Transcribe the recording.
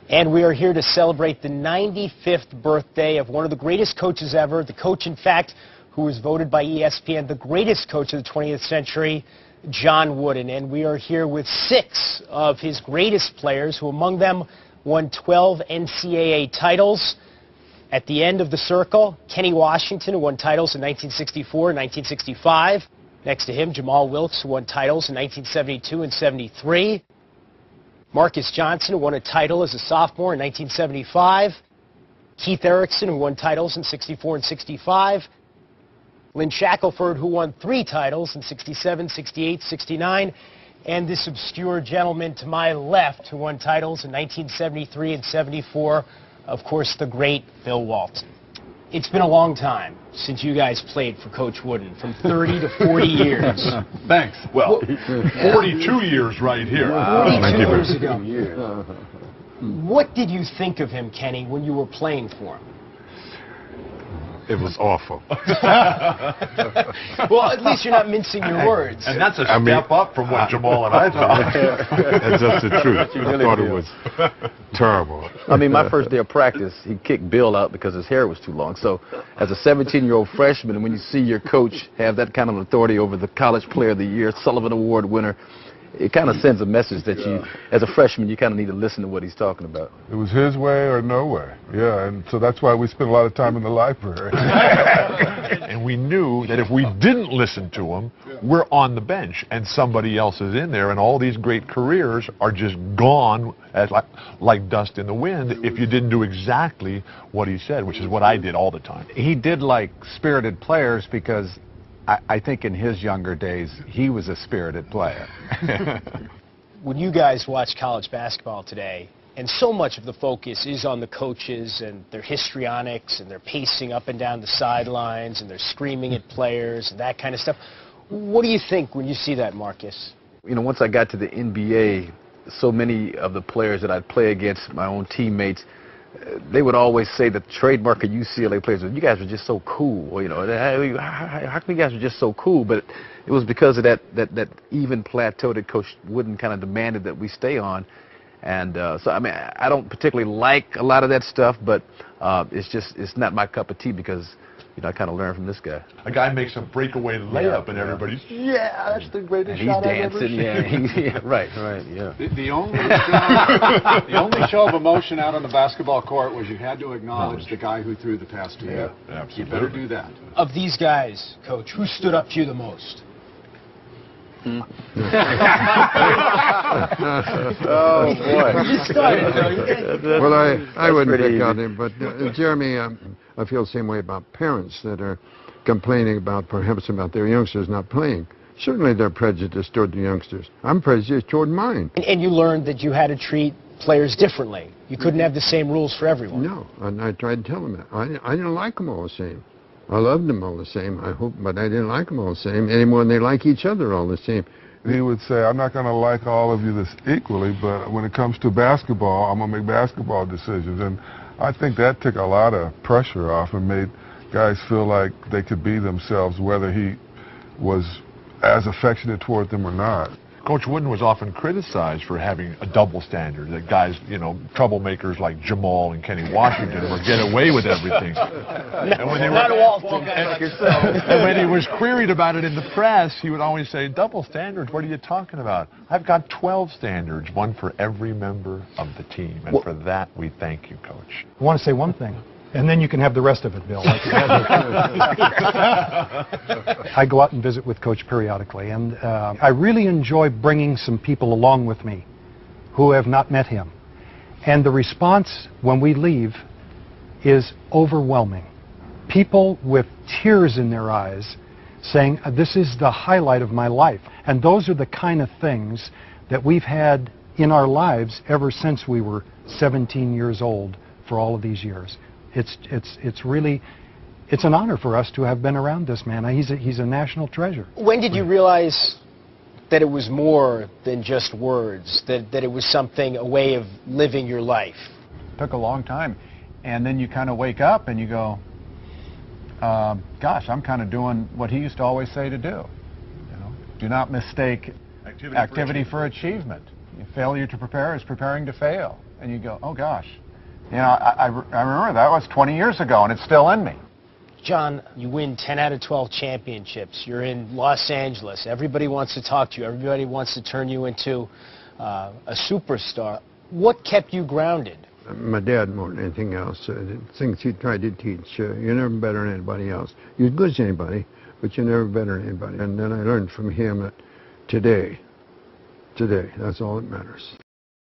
And we are here to celebrate the 95th birthday of one of the greatest coaches ever, the coach, in fact, who was voted by ESPN the greatest coach of the 20th century, John Wooden. And we are here with 6 of his greatest players, who among them won 12 NCAA titles. At the end of the circle, Kenny Washington, who won titles in 1964 and 1965. Next to him, Jamal Wilkes, who won titles in 1972 and 73. Marcus Johnson, who won a title as a sophomore in 1975. Keith Erickson, who won titles in 64 and 65. Lynn Shackelford, who won 3 titles in 67, 68, 69. And this obscure gentleman to my left, who won titles in 1973 and 74, of course, the great Bill Walton. It's been a long time since you guys played for Coach Wooden, from 30 to 40 years. Thanks. Well, 42 years right here. Wow. 42 years ago. What did you think of him, Kenny, when you were playing for him? It was awful. Well, at least you're not mincing your words. And that's a step up from what Jamal and I thought. That's just the truth. I thought it was terrible. I mean, my first day of practice, he kicked Bill out because his hair was too long. So as a 17-year-old freshman, when you see your coach have that kind of authority over the College Player of the Year, Sullivan Award winner, it kind of sends a message that you, as a freshman, you kind of need to listen to what he's talking about. It was his way or no way. Yeah, and so that's why we spent a lot of time in the library. And we knew that if we didn't listen to him, we're on the bench and somebody else is in there, and all these great careers are just gone as like dust in the wind if you didn't do exactly what he said, which is what I did all the time. He did like spirited players because I think in his younger days, he was a spirited player. When you guys watch college basketball today, and so much of the focus is on the coaches and their histrionics and their pacing up and down the sidelines and they're screaming at players and that kind of stuff, what do you think when you see that, Marcus? You know, once I got to the NBA, so many of the players that I'd play against, my own teammates, they would always say that the trademark of UCLA players was, you guys were just so cool, you know, how come you guys were just so cool? But it was because of that even plateau that Coach Wooden kind of demanded that we stay on. And so, I mean, I don't particularly like a lot of that stuff, but it's not my cup of tea because, you know, I kind of learned from this guy. A guy makes a breakaway layup and everybody's, yeah, that's the greatest shot I've ever seen. Yeah, right, yeah. The only show of emotion out on the basketball court was you had to acknowledge the guy who threw the pass to you. Absolutely. You better do that. Of these guys, Coach, who stood up to you the most? Oh, boy. You started, though. Well, I wouldn't pick on him, but Jeremy, I feel the same way about parents that are complaining perhaps about their youngsters not playing. Certainly they're prejudiced toward the youngsters. I'm prejudiced toward mine. And you learned that you had to treat players differently. You couldn't have the same rules for everyone. No, and I tried to tell them that. I didn't like them all the same. I loved them all the same, I hope, but I didn't like them all the same any more than they like each other all the same. He would say, I'm not going to like all of you this equally, but when it comes to basketball, I'm going to make basketball decisions. And I think that took a lot of pressure off and made guys feel like they could be themselves, whether he was as affectionate toward them or not. Coach Wooden was often criticized for having a double standard, that guys, you know, troublemakers like Jamal and Kenny Washington would get away with everything. And when he was queried about it in the press, he would always say, double standards, what are you talking about? I've got 12 standards, one for every member of the team, and for that we thank you, Coach. I want to say one thing, and then you can have the rest of it, Bill. I go out and visit with Coach periodically, and I really enjoy bringing some people along with me who have not met him. And the response when we leave is overwhelming. People with tears in their eyes saying, this is the highlight of my life. And those are the kind of things that we've had in our lives ever since we were 17 years old for all of these years. It's really, it's an honor for us to have been around this man. He's a national treasure. When did you realize that it was more than just words, that it was something, a way of living your life? It took a long time. And then you kind of wake up and you go, gosh, I'm kind of doing what he used to always say to do. You know, do not mistake activity for achievement. Failure to prepare is preparing to fail. And you go, oh gosh. You know, I remember that was 20 years ago, and it's still in me. John, you win 10 out of 12 championships. You're in Los Angeles. Everybody wants to talk to you. Everybody wants to turn you into a superstar. What kept you grounded? My dad, more than anything else, things he tried to teach, you're never better than anybody else. You're as good as anybody, but you're never better than anybody. And then I learned from him that today, that's all that matters.